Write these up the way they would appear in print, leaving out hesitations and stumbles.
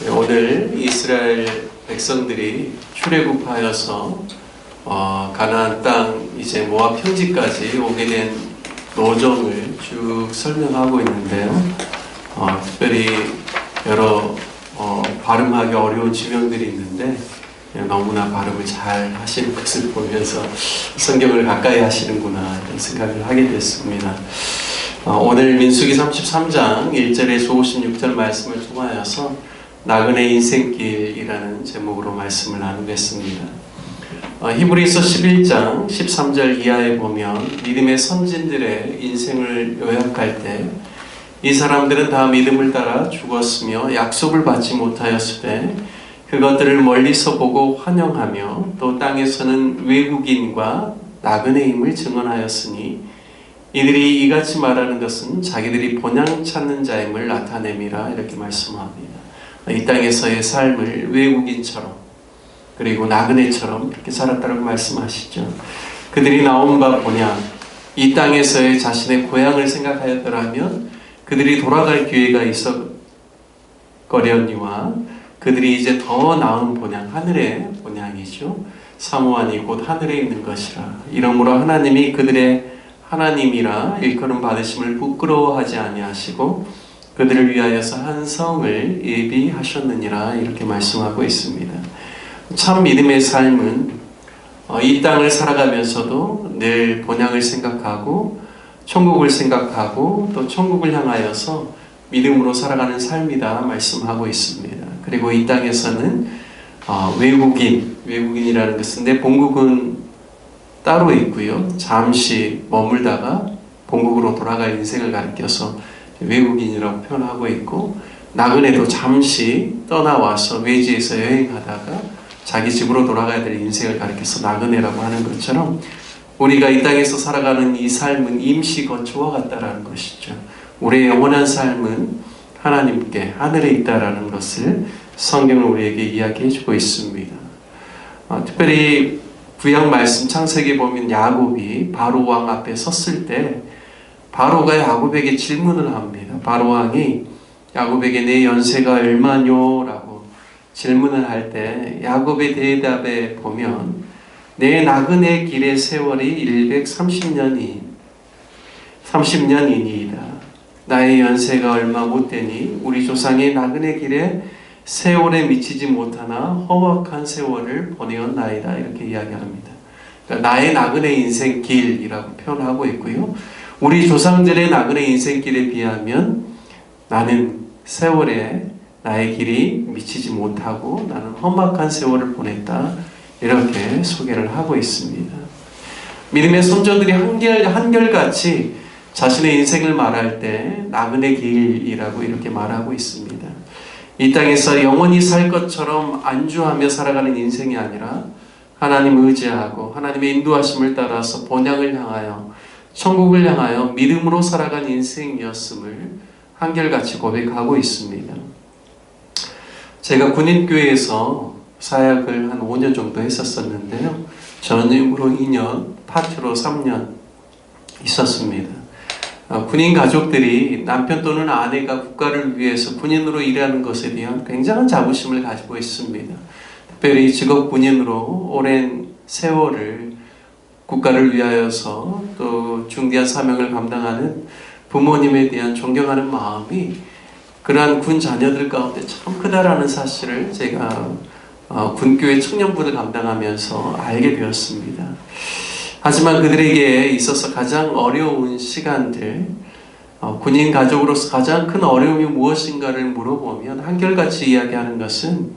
오늘 이스라엘 백성들이 출애굽하여서 가나안 땅 이제 모압 평지까지 오게 된 노정을 쭉 설명하고 있는데요. 특별히 여러 발음하기 어려운 지명들이 있는데 너무나 발음을 잘 하시는 것을 보면서 성경을 가까이 하시는구나 이런 생각을 하게 됐습니다. 오늘 민수기 33장 1절에서 56절 말씀을 통하여서 나그네 인생길이라는 제목으로 말씀을 나누겠습니다. 히브리서 11장 13절 이하에 보면 믿음의 선진들의 인생을 요약할 때 이 사람들은 다 믿음을 따라 죽었으며 약속을 받지 못하였으되 그것들을 멀리서 보고 환영하며 또 땅에서는 외국인과 나그네임을 증언하였으니 이들이 이같이 말하는 것은 자기들이 본향 찾는 자임을 나타냄이라 이렇게 말씀합니다. 이 땅에서의 삶을 외국인처럼 그리고 나그네처럼 이렇게 살았다고 말씀하시죠. 그들이 나온 바 본향, 이 땅에서의 자신의 고향을 생각하였더라면 그들이 돌아갈 기회가 있었거려니와 그들이 이제 더 나은 본향, 하늘의 본향이죠. 사모하니 곧 하늘에 있는 것이라. 이러므로 하나님이 그들의 하나님이라 일컬음 받으심을 부끄러워하지 아니하시고 그들을 위하여서 한 성을 예비하셨느니라 이렇게 말씀하고 있습니다. 참 믿음의 삶은 이 땅을 살아가면서도 늘 본향을 생각하고 천국을 생각하고 또 천국을 향하여서 믿음으로 살아가는 삶이다 말씀하고 있습니다. 그리고 이 땅에서는 외국인이라는 것은 내 본국은 따로 있고요. 잠시 머물다가 본국으로 돌아갈 인생을 가리켜서 외국인이라고 표현하고 있고, 나그네도 잠시 떠나와서 외지에서 여행하다가 자기 집으로 돌아가야 될 인생을 가리켜서 나그네라고 하는 것처럼 우리가 이 땅에서 살아가는 이 삶은 임시 거처와 같다라는 것이죠. 우리의 영원한 삶은 하나님께 하늘에 있다라는 것을 성경은 우리에게 이야기해 주고 있습니다. 특별히 구약 말씀 창세기에 보면 야곱이 바로 왕 앞에 섰을 때 바로가 야곱에게 질문을 합니다. 바로 왕이 야곱에게 내 연세가 얼마뇨? 라고 질문을 할 때 야곱의 대답에 보면 내 나그네 길의 세월이 30년이니이다. 나의 연세가 얼마 못되니 우리 조상의 나그네 길에 세월에 미치지 못하나 허락한 세월을 보내었나이다. 이렇게 이야기합니다. 그러니까 나의 나그네 인생 길이라고 표현하고 있고요. 우리 조상들의 나그네 인생길에 비하면 나는 세월에 나의 길이 미치지 못하고 나는 험악한 세월을 보냈다. 이렇게 소개를 하고 있습니다. 믿음의 선조들이 한결같이 자신의 인생을 말할 때 나그네 길이라고 이렇게 말하고 있습니다. 이 땅에서 영원히 살 것처럼 안주하며 살아가는 인생이 아니라 하나님을 의지하고 하나님의 인도하심을 따라서 본향을 향하여 천국을 향하여 믿음으로 살아간 인생이었음을 한결같이 고백하고 있습니다. 제가 군인교회에서 사역을 한 5년 정도 했었는데요. 전임으로 2년, 파트로 3년 있었습니다. 군인 가족들이 남편 또는 아내가 국가를 위해서 군인으로 일하는 것에 대한 굉장한 자부심을 가지고 있습니다. 특별히 직업 군인으로 오랜 세월을 국가를 위하여서 또 중대한 사명을 감당하는 부모님에 대한 존경하는 마음이 그러한 군 자녀들 가운데 참 크다라는 사실을 제가 군교회 청년부를 감당하면서 알게 되었습니다. 하지만 그들에게 있어서 가장 어려운 시간들, 군인 가족으로서 가장 큰 어려움이 무엇인가를 물어보면 한결같이 이야기하는 것은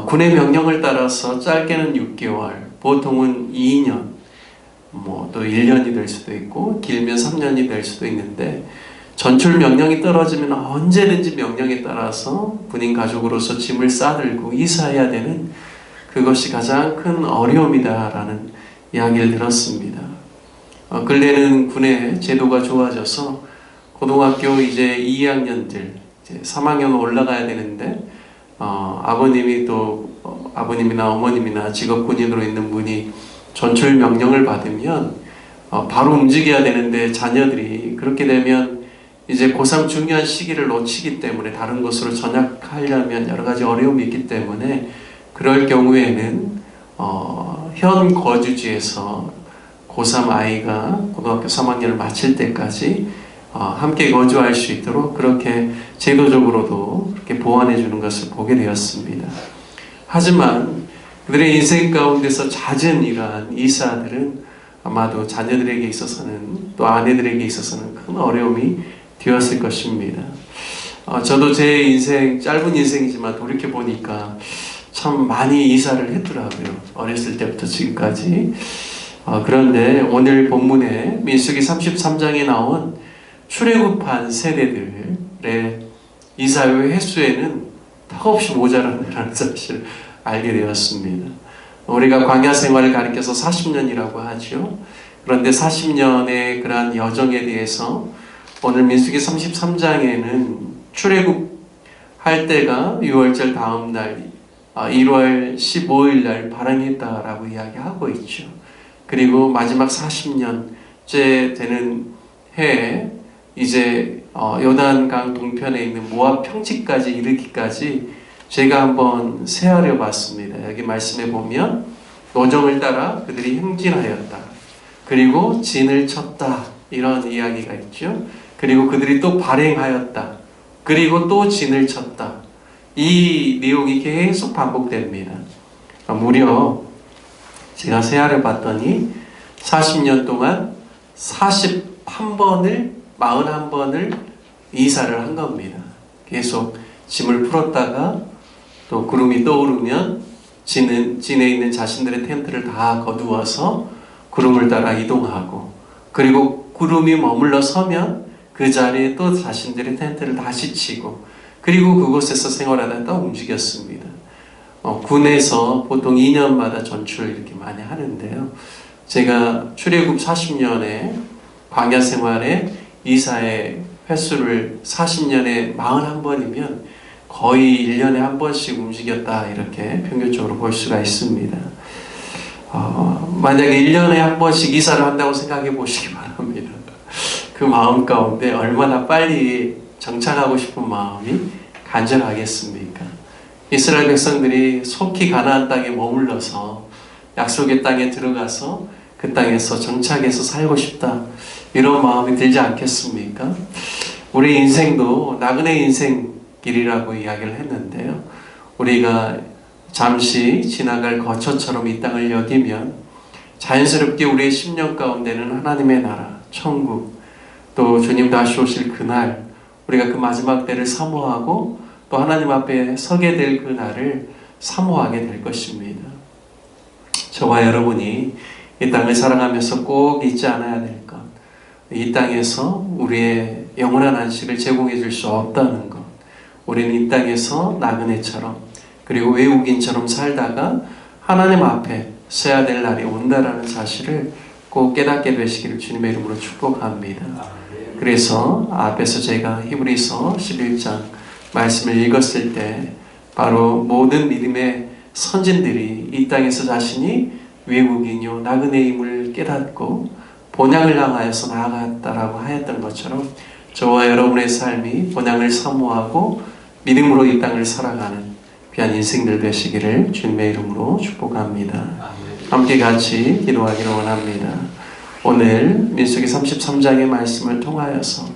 군의 명령을 따라서 짧게는 6개월, 보통은 2년, 또 1년이 될 수도 있고 길면 3년이 될 수도 있는데 전출 명령이 떨어지면 언제든지 명령에 따라서 군인 가족으로서 짐을 싸들고 이사해야 되는 그것이 가장 큰 어려움이다라는 이야기를 들었습니다. 근래는 군의 제도가 좋아져서 고등학교 이제 2학년들, 이제 3학년 올라가야 되는데 아버님이 또 아버님이나 어머님이나 직업 군인으로 있는 분이 전출 명령을 받으면 바로 움직여야 되는데 자녀들이 그렇게 되면 이제 고3 중요한 시기를 놓치기 때문에 다른 곳으로 전학하려면 여러 가지 어려움이 있기 때문에 그럴 경우에는 현 거주지에서 고3 아이가 고등학교 3학년을 마칠 때까지 함께 거주할 수 있도록 그렇게 제도적으로도 그렇게 보완해 주는 것을 보게 되었습니다. 하지만 그들의 인생 가운데서 잦은 이러한 이사들은 아마도 자녀들에게 있어서는 또 아내들에게 있어서는 큰 어려움이 되었을 것입니다. 저도 제 인생, 짧은 인생이지만 돌이켜보니까 참 많이 이사를 했더라고요. 어렸을 때부터 지금까지. 그런데 오늘 본문에 민수기 33장에 나온 출애굽한 세대들의 이사의 횟수에는 턱없이 모자란다는 사실을 알게 되었습니다. 우리가 광야 생활을 가리켜서 40년이라고 하죠. 그런데 40년의 여정에 대해서 오늘 민수기 33장에는 출애굽할 때가 6월절 다음 날 1월 15일 날 발행했다라고 이야기하고 있죠. 그리고 마지막 40년째 되는 해에 이제 요단강 동편에 있는 모압 평지까지 이르기까지 제가 한번 세하려 봤습니다. 여기 말씀에 보면 노정을 따라 그들이 행진하였다. 그리고 진을 쳤다. 이런 이야기가 있죠. 그리고 그들이 또 발행하였다. 그리고 또 진을 쳤다. 이 내용이 계속 반복됩니다. 무려 제가 세하려 봤더니 40년 동안 41번을 41번을 이사를 한 겁니다. 계속 짐을 풀었다가 또 구름이 떠오르면 진에 있는 자신들의 텐트를 다 거두어서 구름을 따라 이동하고, 그리고 구름이 머물러 서면 그 자리에 또 자신들의 텐트를 다시 치고, 그리고 그곳에서 생활하다 또 움직였습니다. 군에서 보통 2년마다 전출을 이렇게 많이 하는데요. 제가 출애굽 40년에 광야 생활에 이사의 횟수를 40년에 41번이면 거의 1년에 한 번씩 움직였다, 이렇게 평균적으로 볼 수가 있습니다. 만약에 1년에 한 번씩 이사를 한다고 생각해 보시기 바랍니다. 그 마음 가운데 얼마나 빨리 정착하고 싶은 마음이 간절하겠습니까? 이스라엘 백성들이 속히 가나안 땅에 머물러서 약속의 땅에 들어가서 그 땅에서 정착해서 살고 싶다, 이런 마음이 들지 않겠습니까? 우리 인생도 나그네 인생길이라고 이야기를 했는데요. 우리가 잠시 지나갈 거처처럼 이 땅을 여기면 자연스럽게 우리의 심령 가운데는 하나님의 나라, 천국, 또 주님 다시 오실 그날, 우리가 그 마지막 때를 사모하고 또 하나님 앞에 서게 될 그날을 사모하게 될 것입니다. 저와 여러분이 이 땅을 사랑하면서 꼭 잊지 않아야 될 것, 이 땅에서 우리의 영원한 안식을 제공해 줄 수 없다는 것, 우리는 이 땅에서 나그네처럼 그리고 외국인처럼 살다가 하나님 앞에 서야 될 날이 온다라는 사실을 꼭 깨닫게 되시기를 주님의 이름으로 축복합니다. 그래서 앞에서 제가 히브리서 11장 말씀을 읽었을 때 바로 모든 믿음의 선진들이 이 땅에서 자신이 외국인이요 나그네임을 깨닫고 본향을 향하여서 나아갔다라고 하였던 것처럼 저와 여러분의 삶이 본향을 사모하고 믿음으로 이 땅을 살아가는 귀한 인생들 되시기를 주님의 이름으로 축복합니다. 함께 같이 기도하기를 원합니다. 오늘 민수기 33장의 말씀을 통하여서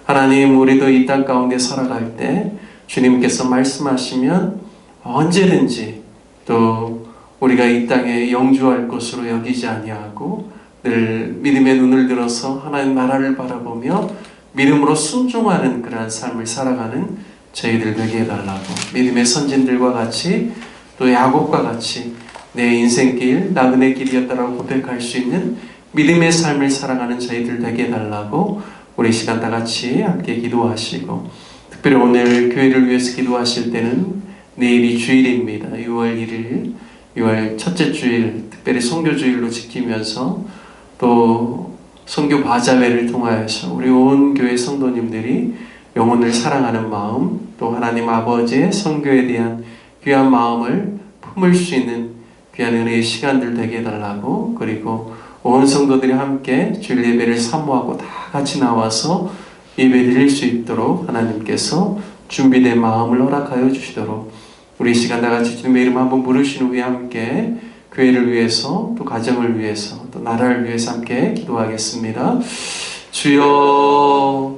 하나님, 우리도 이 땅 가운데 살아갈 때 주님께서 말씀하시면 언제든지 또 우리가 이 땅에 영주할 것으로 여기지 아니하고 늘 믿음의 눈을 들어서 하나님 나라를 바라보며 믿음으로 순종하는 그러한 삶을 살아가는 저희들 되게 해달라고, 믿음의 선진들과 같이 또 야곱과 같이 내 인생길 나그네 길이었다라고 고백할 수 있는 믿음의 삶을 살아가는 저희들 되게 해달라고 우리 시간 다 같이 함께 기도하시고, 특별히 오늘 교회를 위해서 기도하실 때는 내일이 주일입니다. 6월 1일 6월 첫째 주일 특별히 선교주일로 지키면서 또 선교 바자회를 통하여서 우리 온 교회 성도님들이 영혼을 사랑하는 마음, 또 하나님 아버지의 선교에 대한 귀한 마음을 품을 수 있는 귀한 은혜의 시간들 되게 해달라고, 그리고 온 성도들이 함께 주일 예배를 사모하고 다 같이 나와서 예배 드릴 수 있도록 하나님께서 준비된 마음을 허락하여 주시도록 우리 이 시간 다같이 주님의 이름 한번 부르신 후에 함께 교회를 위해서 또 가정을 위해서 또 나라를 위해서 함께 기도하겠습니다. 주여